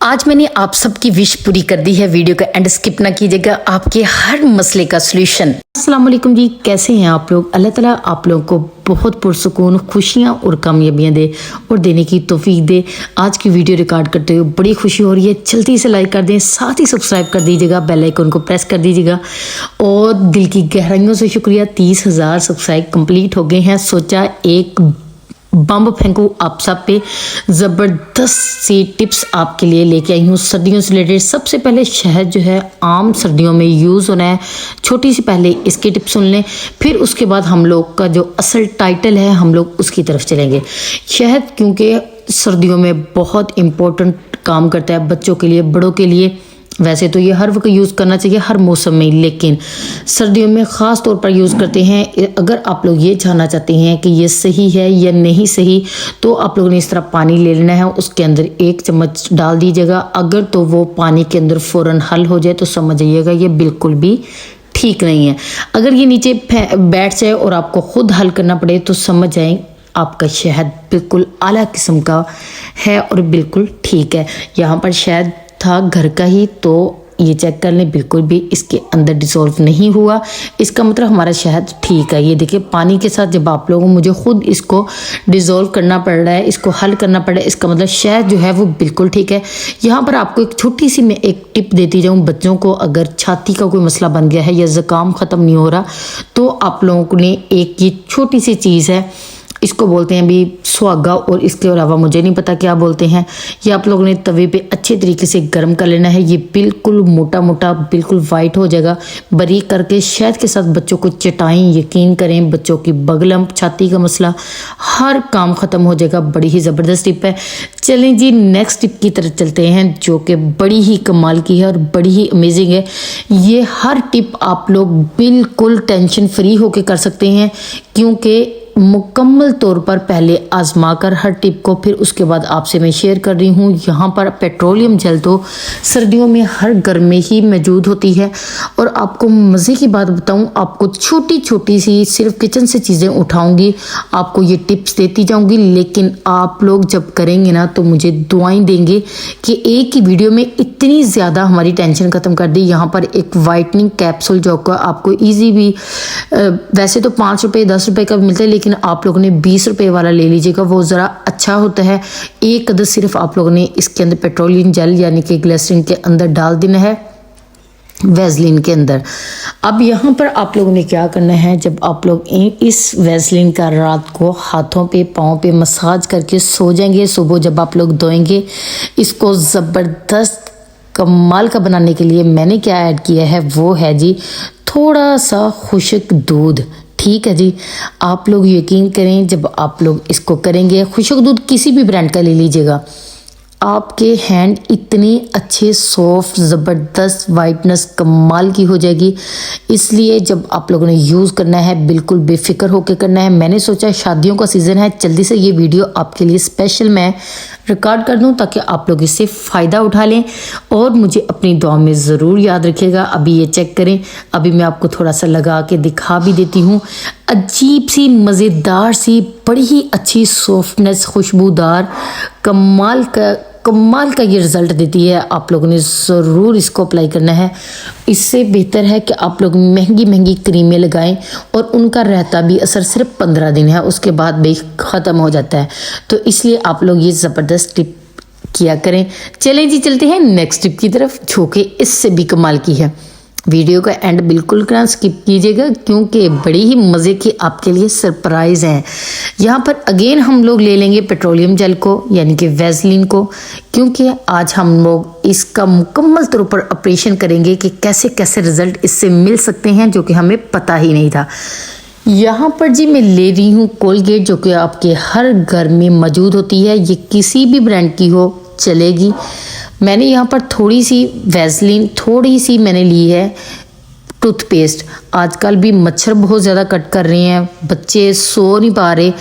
आज मैंने आप सबकी विश पूरी कर दी है। वीडियो का एंड स्किप ना कीजिएगा, आपके हर मसले का सलूशन। अस्सलाम वालेकुम जी, कैसे हैं आप लोग। अल्लाह ताला आप लोगों को बहुत पुरसुकून खुशियां और कामयाबियां दे और देने की तौफीक दे। आज की वीडियो रिकॉर्ड करते हुए बड़ी खुशी हो रही है। जल्दी से लाइक कर दें, साथ ही सब्सक्राइब कर दीजिएगा, बेल आइकन को प्रेस कर दीजिएगा। और दिल की गहराइयों से शुक्रिया, 30,000 सब्सक्राइब कंप्लीट हो गए हैं। सोचा एक बम फेंकू आप सब पे, ज़बरदस्त सी टिप्स आपके लिए लेके आई हूँ सर्दियों से रिलेटेड। सबसे पहले शहद जो है आम सर्दियों में यूज़ होना है, छोटी सी पहले इसकी टिप्स सुन लें, फिर उसके बाद हम लोग का जो असल टाइटल है हम लोग उसकी तरफ चलेंगे। शहद क्योंकि सर्दियों में बहुत इम्पोर्टेंट काम करता है, बच्चों के लिए, बड़ों के लिए। वैसे तो ये हर वक्त यूज़ करना चाहिए, हर मौसम में, लेकिन सर्दियों में ख़ास तौर पर यूज़ करते हैं। अगर आप लोग ये जानना चाहते हैं कि ये सही है या नहीं सही, तो आप लोगों ने इस तरह पानी ले लेना है, उसके अंदर 1 चम्मच डाल दीजिएगा। अगर तो वो पानी के अंदर फ़ौरन हल हो जाए तो समझ जाइएगा ये बिल्कुल भी ठीक नहीं है। अगर ये नीचे बैठ जाए और आपको खुद हल करना पड़े तो समझ जाएं आपका शहद बिल्कुल आला किस्म का है और बिल्कुल ठीक है। यहाँ पर शहद था घर का ही, तो ये चेक कर लें, बिल्कुल भी इसके अंदर डिसॉल्व नहीं हुआ। इसका मतलब हमारा शहद ठीक है। ये देखिए पानी के साथ जब आप लोगों मुझे खुद इसको डिसॉल्व करना पड़ रहा है, इसको हल करना पड़ रहा है, इसका मतलब शहद जो है वो बिल्कुल ठीक है। यहाँ पर आपको एक छोटी सी मैं एक टिप देती जाऊँ बच्चों को। अगर छाती का कोई मसला बन गया है या ज़ुकाम ख़त्म नहीं हो रहा, तो आप लोगों ने एक ये छोटी सी चीज़ है, इसको बोलते हैं अभी सुहागा, और इसके अलावा मुझे नहीं पता क्या बोलते हैं। ये आप लोगों ने तवे पे अच्छे तरीके से गर्म कर लेना है। ये बिल्कुल मोटा मोटा बिल्कुल वाइट हो जाएगा। बारीक करके शहद के साथ बच्चों को चटाएं, यकीन करें बच्चों की बगलम, छाती का मसला, हर काम ख़त्म हो जाएगा। बड़ी ही ज़बरदस्त टिप है। चलें जी नेक्स्ट टिप की तरफ चलते हैं, जो कि बड़ी ही कमाल की है और बड़ी ही अमेजिंग है। ये हर टिप आप लोग बिल्कुल टेंशन फ्री होकर कर सकते हैं, क्योंकि मुकम्मल तौर पर पहले आजमा कर हर टिप को, फिर उसके बाद आपसे मैं शेयर कर रही हूँ। यहाँ पर पेट्रोलियम जेल तो सर्दियों में हर घर में ही मौजूद होती है। और आपको मज़े की बात बताऊँ, आपको छोटी छोटी सी सिर्फ किचन से चीज़ें उठाऊँगी, आपको ये टिप्स देती जाऊँगी, लेकिन आप लोग जब करेंगे ना तो मुझे दुआएं देंगे कि एक ही वीडियो में इतनी ज़्यादा हमारी टेंशन ख़त्म कर दी। यहाँ पर एक वाइटनिंग कैप्सूल जो आपको ईजी भी, वैसे तो 5 रुपये 10 रुपये का मिलता है, लेकिन आप लोगों ने 20 रुपये वाला ले लीजिएगा, वो ज़रा अच्छा होता है। एक अदद सिर्फ आप लोगों ने इसके अंदर पेट्रोलियम जेल यानी कि ग्लिसरीन के अंदर डाल देना है, वैसलीन के अंदर। अब यहाँ पर आप लोगों ने क्या करना है, जब आप लोग इस वैसलीन का रात को हाथों पे पाँव पे मसाज करके सो जाएंगे, सुबह जब आप लोग धोएंगे, इसको ज़बरदस्त कमाल का बनाने के लिए मैंने क्या ऐड किया है, वो है जी थोड़ा सा खुश्क दूध। ठीक है जी, आप लोग यकीन करें जब आप लोग इसको करेंगे, खुश्क दूध किसी भी ब्रांड का ले लीजिएगा, आपके हैंड इतने अच्छे सॉफ्ट, ज़बरदस्त वाइटनेस कमाल की हो जाएगी। इसलिए जब आप लोगों ने यूज़ करना है बिल्कुल बेफिक्र होकर करना है। मैंने सोचा शादियों का सीज़न है, जल्दी से ये वीडियो आपके लिए स्पेशल मैं रिकॉर्ड कर दूं ताकि आप लोग इससे फ़ायदा उठा लें और मुझे अपनी दुआ में ज़रूर याद रखिएगा। अभी ये चेक करें, अभी मैं आपको थोड़ा सा लगा के दिखा भी देती हूँ। अजीब सी मज़ेदार सी बड़ी ही अच्छी सॉफ्टनेस, खुशबूदार, कमाल का ये रिज़ल्ट देती है। आप लोगों ने ज़रूर इसको अप्लाई करना है। इससे बेहतर है कि आप लोग महंगी महंगी क्रीमें लगाएं और उनका रहता भी असर सिर्फ 15 दिन है, उसके बाद भी ख़त्म हो जाता है। तो इसलिए आप लोग ये ज़बरदस्त टिप किया करें। चलें जी चलते हैं नेक्स्ट टिप की तरफ, जो कि इससे भी कमाल की है। वीडियो का एंड बिल्कुल ना स्किप कीजिएगा, क्योंकि बड़ी ही मज़े की आपके लिए सरप्राइज़ हैं। यहाँ पर अगेन हम लोग ले लेंगे पेट्रोलियम जेल को यानी कि वैसलीन को, क्योंकि आज हम लोग इसका मुकम्मल तौर पर ऑपरेशन करेंगे कि कैसे कैसे रिज़ल्ट इससे मिल सकते हैं, जो कि हमें पता ही नहीं था। यहाँ पर जी मैं ले रही हूँ कोलगेट, जो कि आपके हर घर में मौजूद होती है। ये किसी भी ब्रांड की हो चलेगी। मैंने यहाँ पर थोड़ी सी वैसलीन, थोड़ी सी मैंने ली है टूथपेस्ट। आजकल भी मच्छर बहुत ज़्यादा कट कर रहे हैं, बच्चे सो नहीं पा रहे।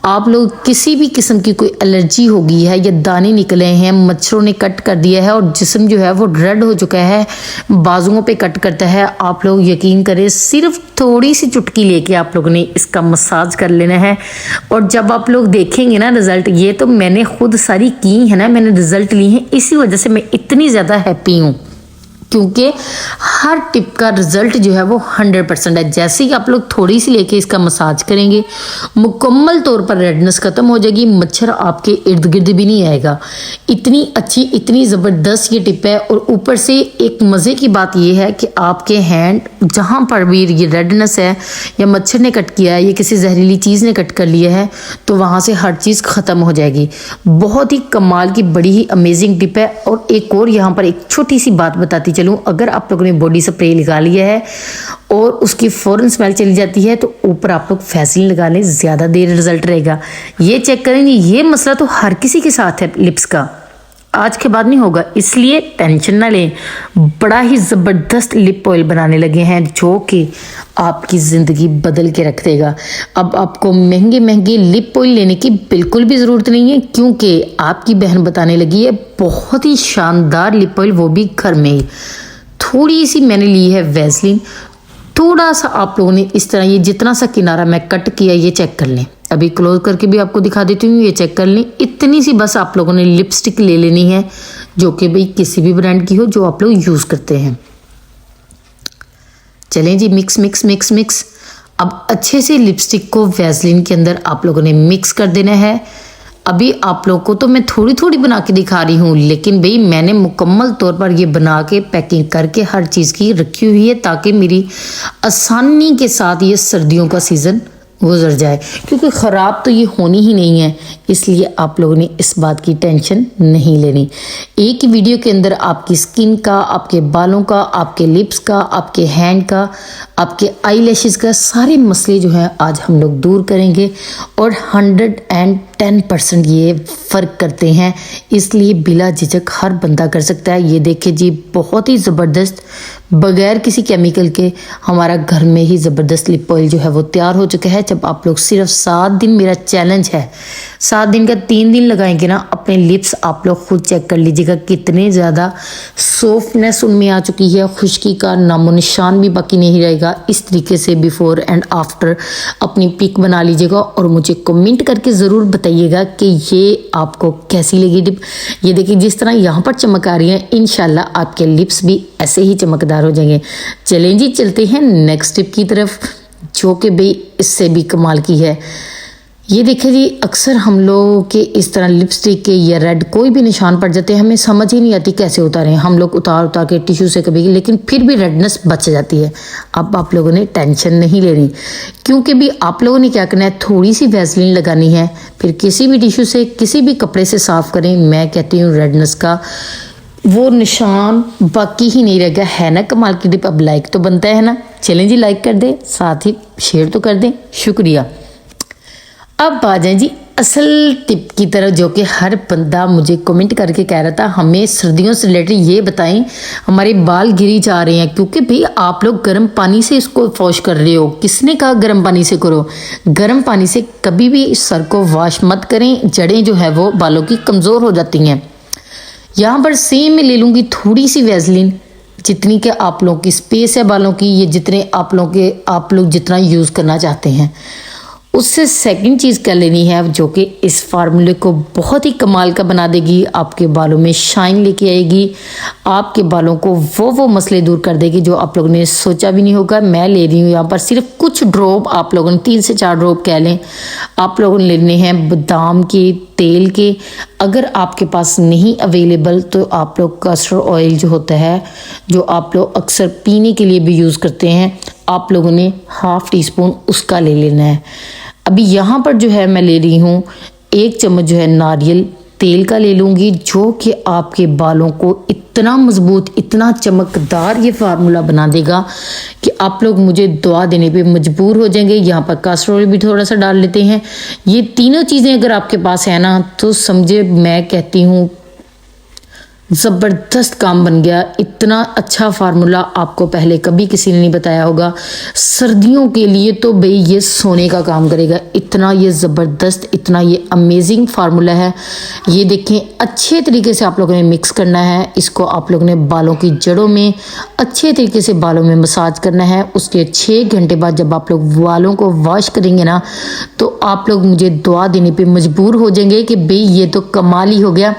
आप लोग किसी भी किस्म की कोई एलर्जी हो गई है या दाने निकले हैं, मच्छरों ने कट कर दिया है और जिस्म जो है वो रेड हो चुका है, बाजुओं पे कट करता है, आप लोग यकीन करें सिर्फ थोड़ी सी चुटकी लेके आप लोगों ने इसका मसाज कर लेना है। और जब आप लोग देखेंगे ना रिजल्ट, ये तो मैंने खुद सारी की है ना, मैंने रिजल्ट ली है, इसी वजह से मैं इतनी ज़्यादा हैप्पी हूँ, क्योंकि हर टिप का रिजल्ट जो है वो 100% है। जैसे ही आप लोग थोड़ी सी लेके इसका मसाज करेंगे, मुकम्मल तौर पर रेडनेस खत्म हो जाएगी, मच्छर आपके इर्द गिर्द भी नहीं आएगा। इतनी अच्छी, इतनी ज़बरदस्त ये टिप है। और ऊपर से एक मज़े की बात ये है कि आपके हैंड जहाँ पर भी ये रेडनेस है या मच्छर ने कट किया है या किसी जहरीली चीज़ ने कट कर लिया है, तो वहाँ से हर चीज़ ख़त्म हो जाएगी। बहुत ही कमाल की, बड़ी ही अमेजिंग टिप है। और एक और यहाँ पर एक छोटी सी बात बताती चलूं, अगर आप लोगों ने बॉडी स्प्रे लगा लिया है और उसकी फौरन स्मेल चली जाती है, तो ऊपर आप लोग वैसलीन लगा लें, ज़्यादा देर रिजल्ट रहेगा। ये चेक करेंगे, ये मसला तो हर किसी के साथ है लिप्स का, आज के बाद नहीं होगा, इसलिए टेंशन ना लें। बड़ा ही ज़बरदस्त लिप ऑयल बनाने लगे हैं जो कि आपकी ज़िंदगी बदल के रख देगा। अब आपको महंगे महंगे लिप ऑयल लेने की बिल्कुल भी ज़रूरत नहीं है, क्योंकि आपकी बहन बताने लगी है बहुत ही शानदार लिप ऑयल, वो भी घर में ही। थोड़ी सी मैंने ली है वैसलीन, थोड़ा सा आप लोगों ने इस तरह, ये जितना सा किनारा मैं कट किया ये चेक कर लें। अभी क्लोज करके भी आपको दिखा देती हूँ, ये चेक कर लें। इतनी सी बस आप लोगों ने लिपस्टिक ले लेनी है, जो कि भाई किसी भी ब्रांड की हो जो आप लोग यूज़ करते हैं। चलें जी, मिक्स मिक्स मिक्स मिक्स। अब अच्छे से लिपस्टिक को वैसलीन के अंदर आप लोगों ने मिक्स कर देना है। अभी आप लोगों को तो मैं थोड़ी थोड़ी बना के दिखा रही हूँ, लेकिन भाई मैंने मुकम्मल तौर पर ये बना के पैकिंग करके हर चीज़ की रखी हुई है, ताकि मेरी आसानी के साथ ये सर्दियों का सीज़न गुजर जाए, क्योंकि ख़राब तो ये होनी ही नहीं है। इसलिए आप लोगों ने इस बात की टेंशन नहीं लेनी। एक ही वीडियो के अंदर आपकी स्किन का, आपके बालों का, आपके लिप्स का, आपके हैंड का, आपके आई लैशेज़ का, सारे मसले जो हैं आज हम लोग दूर करेंगे। और 110% ये फ़र्क करते हैं, इसलिए बिला झिझक हर बंदा कर सकता है। ये देखिए जी, बहुत ही ज़बरदस्त, बगैर किसी केमिकल के हमारा घर में ही ज़बरदस्त लिप ऑयल जो है वो तैयार हो चुका है। जब आप लोग सिर्फ 7 दिन, मेरा चैलेंज है, 7 दिन का 3 दिन लगाएंगे ना, अपने लिप्स आप लोग खुद चेक कर लीजिएगा कितने ज़्यादा सॉफ्टनेस उनमें आ चुकी है, खुश्की का नामो निशान भी बाकी नहीं रहेगा। इस तरीके से बिफोर एंड आफ्टर अपनी पिक बना लीजिएगा और मुझे कमेंट करके ज़रूर बताइएगा कि ये आपको कैसी लगी टिप। ये देखिए जिस तरह यहाँ पर चमक आ रही है, इंशाल्लाह आपके लिप्स भी ऐसे ही चमकदार हो जाएंगे। चलें जी, चलते हैं नेक्स्ट टिप की तरफ, जो कि भाई इससे भी कमाल की है। ये देखिए जी, अक्सर हम लोगों के इस तरह लिपस्टिक के या रेड कोई भी निशान पड़ जाते हैं, हमें समझ ही नहीं आती कैसे उतारें। हम लोग उतार उतार के टिश्यू से कभी, लेकिन फिर भी रेडनेस बच जाती है। अब आप लोगों ने टेंशन नहीं लेनी, क्योंकि भी आप लोगों ने क्या करना है, थोड़ी सी वैसलीन लगानी है, फिर किसी भी टिश्यू से, किसी भी कपड़े से साफ करें। मैं कहती हूँ रेडनेस का वो निशान बाकी ही नहीं रहेगा। है ना कमाल की टिप? अब लाइक तो बनता है ना। चलें जी, लाइक कर दें, साथ ही शेयर तो कर दें, शुक्रिया। अब आ जाए जी असल टिप की तरफ, जो कि हर बंदा मुझे कमेंट करके कह रहा था हमें सर्दियों से रिलेटेड ये बताएं, हमारे बाल गिरी जा रहे हैं। क्योंकि भाई आप लोग गर्म पानी से इसको वॉश कर रहे हो। किसने कहा गर्म पानी से करो? गर्म पानी से कभी भी सर को वॉश मत करें, जड़ें जो है वो बालों की कमज़ोर हो जाती हैं। यहाँ पर सेम मैं ले लूँगी थोड़ी सी वैसलीन, जितनी के आप लोगों की स्पेस है बालों की, ये जितने आप लोग जितना यूज़ करना चाहते हैं। उससे सेकंड चीज़ कर लेनी है, जो कि इस फार्मूले को बहुत ही कमाल का बना देगी, आपके बालों में शाइन लेके आएगी, आपके बालों को वो मसले दूर कर देगी जो आप लोगों ने सोचा भी नहीं होगा। मैं ले रही हूँ यहाँ पर सिर्फ कुछ ड्रॉप, आप लोगों ने 3 से 4 ड्रॉप कह लें, आप लोगों ने लेने हैं बादाम के तेल के। अगर आपके पास नहीं अवेलेबल तो आप लोग कैस्टर ऑयल जो होता है, जो आप लोग अक्सर पीने के लिए भी यूज़ करते हैं, आप लोगों ने ½ टीस्पून उसका ले लेना है। अभी यहाँ पर जो है मैं ले रही हूँ 1 चम्मच जो है नारियल तेल का ले लूँगी, जो कि आपके बालों को इतना मजबूत, इतना चमकदार ये फार्मूला बना देगा कि आप लोग मुझे दुआ देने पे मजबूर हो जाएंगे। यहाँ पर कैस्टर ऑयल भी थोड़ा सा डाल लेते हैं। ये तीनों चीज़ें अगर आपके पास है ना, तो समझे मैं कहती हूँ ज़बरदस्त काम बन गया। इतना अच्छा फार्मूला आपको पहले कभी किसी ने नहीं बताया होगा। सर्दियों के लिए तो भाई ये सोने का काम करेगा। इतना ये ज़बरदस्त, इतना ये अमेजिंग फार्मूला है। ये देखें, अच्छे तरीके से आप लोगों ने मिक्स करना है इसको। आप लोगों ने बालों की जड़ों में अच्छे तरीके से बालों में मसाज करना है। उसके 6 घंटे बाद जब आप लोग बालों को वॉश करेंगे ना, तो आप लोग मुझे दुआ देने पे मजबूर हो जाएंगे कि भाई ये तो कमाल ही हो गया।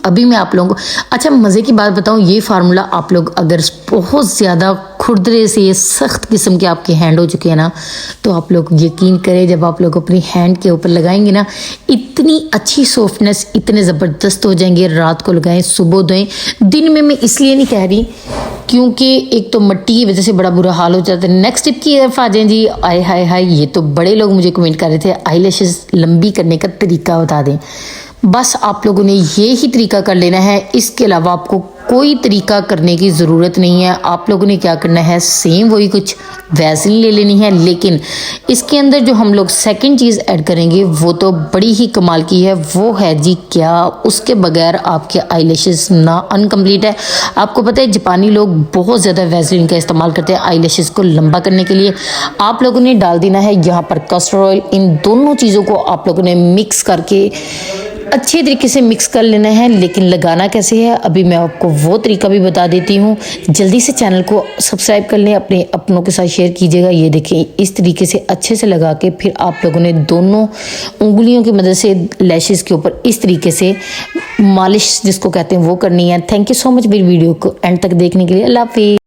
अभी मैं आप लोगों को अच्छा मज़े की बात बताऊं, ये फार्मूला आप लोग अगर बहुत ज़्यादा खुरदरे से सख्त किस्म के आपके हैंड हो चुके हैं ना, तो आप लोग यकीन करें जब आप लोग अपनी हैंड के ऊपर लगाएंगे ना, इतनी अच्छी सॉफ्टनेस, इतने ज़बरदस्त हो जाएंगे। रात को लगाएं, सुबह धोएं। दिन में मैं इसलिए नहीं कह रही क्योंकि एक तो मिट्टी की वजह से बड़ा बुरा हाल हो जाता है। नेक्स्ट टिप की तरफ आ जाएं जी। आय हाय हाय, ये तो बड़े लोग मुझे कमेंट कर रहे थे आईलैशेस लंबी करने का तरीका बता दें। बस आप लोगों ने ये ही तरीका कर लेना है, इसके अलावा आपको कोई तरीका करने की ज़रूरत नहीं है। आप लोगों ने क्या करना है, सेम वही कुछ वैसलीन ले लेनी है, लेकिन इसके अंदर जो हम लोग सेकंड चीज़ ऐड करेंगे वो तो बड़ी ही कमाल की है। वो है जी क्या, उसके बगैर आपके आईलैशेस ना अनकम्प्लीट है। आपको पता है जापानी लोग बहुत ज़्यादा वैसलीन का इस्तेमाल करते हैं आईलैशेस को लंबा करने के लिए। आप लोगों ने डाल देना है यहाँ पर कस्टर्ड ऑयल। इन दोनों चीज़ों को आप लोगों ने मिक्स करके अच्छे तरीके से मिक्स कर लेना है। लेकिन लगाना कैसे है अभी मैं आपको वो तरीका भी बता देती हूँ। जल्दी से चैनल को सब्सक्राइब कर लें, अपने अपनों के साथ शेयर कीजिएगा। ये देखें, इस तरीके से अच्छे से लगा के फिर आप लोगों ने दोनों उंगलियों की मदद से लैशेस के ऊपर इस तरीके से मालिश जिसको कहते हैं वो करनी है। थैंक यू सो मच मेरी वीडियो को एंड तक देखने के लिए। अल्लाह हाफिज़।